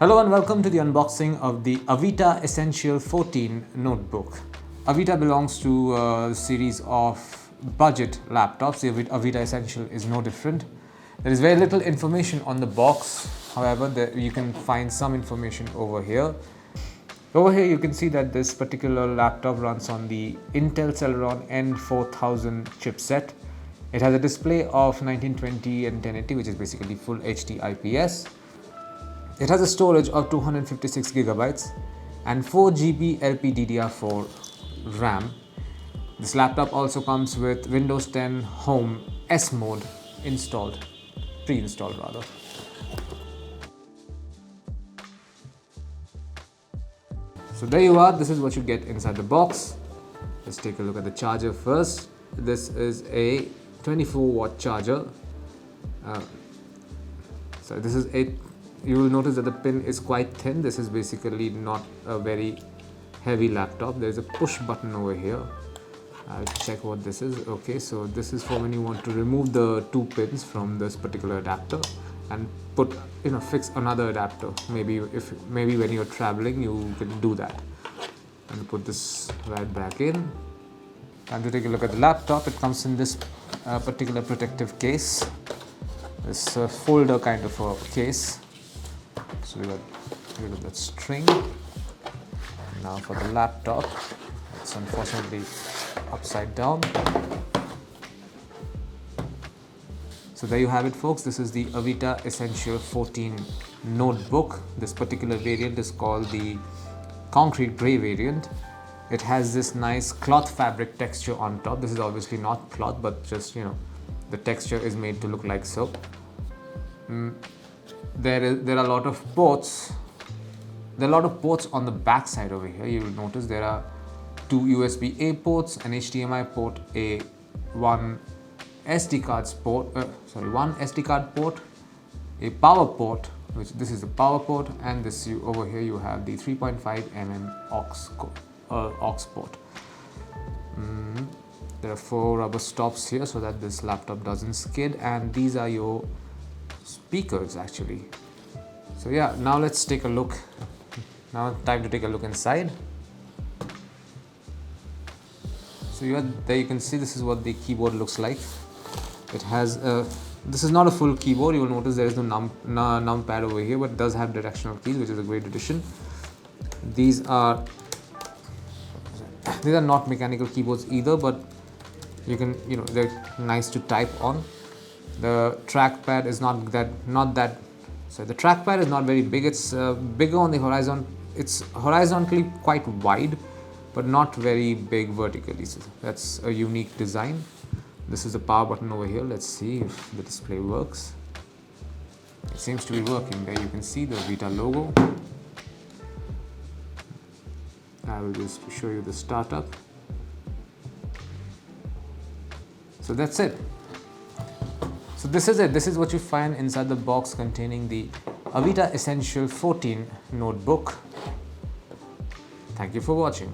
Hello and welcome to the unboxing of the Avita Essential 14 notebook. Avita belongs to a series of budget laptops. The Avita Essential is no different. There is very little information on the box. However, you can find some information over here. Over here you can see that this particular laptop runs on the Intel Celeron N4000 chipset. It has a display of 1920 and 1080, which is basically full HD IPS. It has a storage of 256 gigabytes and 4 GB DDR4 RAM. This laptop also comes with Windows 10 Home S mode pre-installed rather. So there you are, this is what you get inside the box. Let's take a look at the charger first. This is a 24-watt charger. You will notice that the pin is quite thin. This is basically not a very heavy laptop. There is a push button over here. I'll check what this is. Okay, so this is for when you want to remove the two pins from this particular adapter and fix another adapter. Maybe when you're traveling, you can do that. And put this right back in. Time to take a look at the laptop. It comes in this particular protective case. This folder kind of a case. So we got rid of that string. Now for the laptop, it's unfortunately upside down. So there you have it, folks. This is the Avita Essential 14 notebook. This particular variant is called the concrete gray variant. It has this nice cloth fabric texture on top. This is obviously not cloth, but just the texture is made to look like so. There are a lot of ports. There are a lot of ports on the back side over here. You will notice there are two USB-A ports, an HDMI port, one SD card port, a power port, which this is the power port, and over here you have the 3.5 mm aux port. There are 4 rubber stops here so that this laptop doesn't skid, and these are your speakers actually. So yeah, now let's take a look. Now time to take a look inside. So there you can see this is what the keyboard looks like. It has this is not a full keyboard. You will notice there is no numpad over here, but it does have directional keys, which is a great addition. These are not mechanical keyboards either, but they're nice to type on. The trackpad is the trackpad is not very big. It's bigger on the horizon. It's horizontally quite wide, but not very big vertically. So that's a unique design. This is the power button over here. Let's see if the display works. It seems to be working. There you can see the Avita logo. I will just show you the startup. So that's it. So this is it. This is what you find inside the box containing the Avita Essential 14 notebook. Thank you for watching.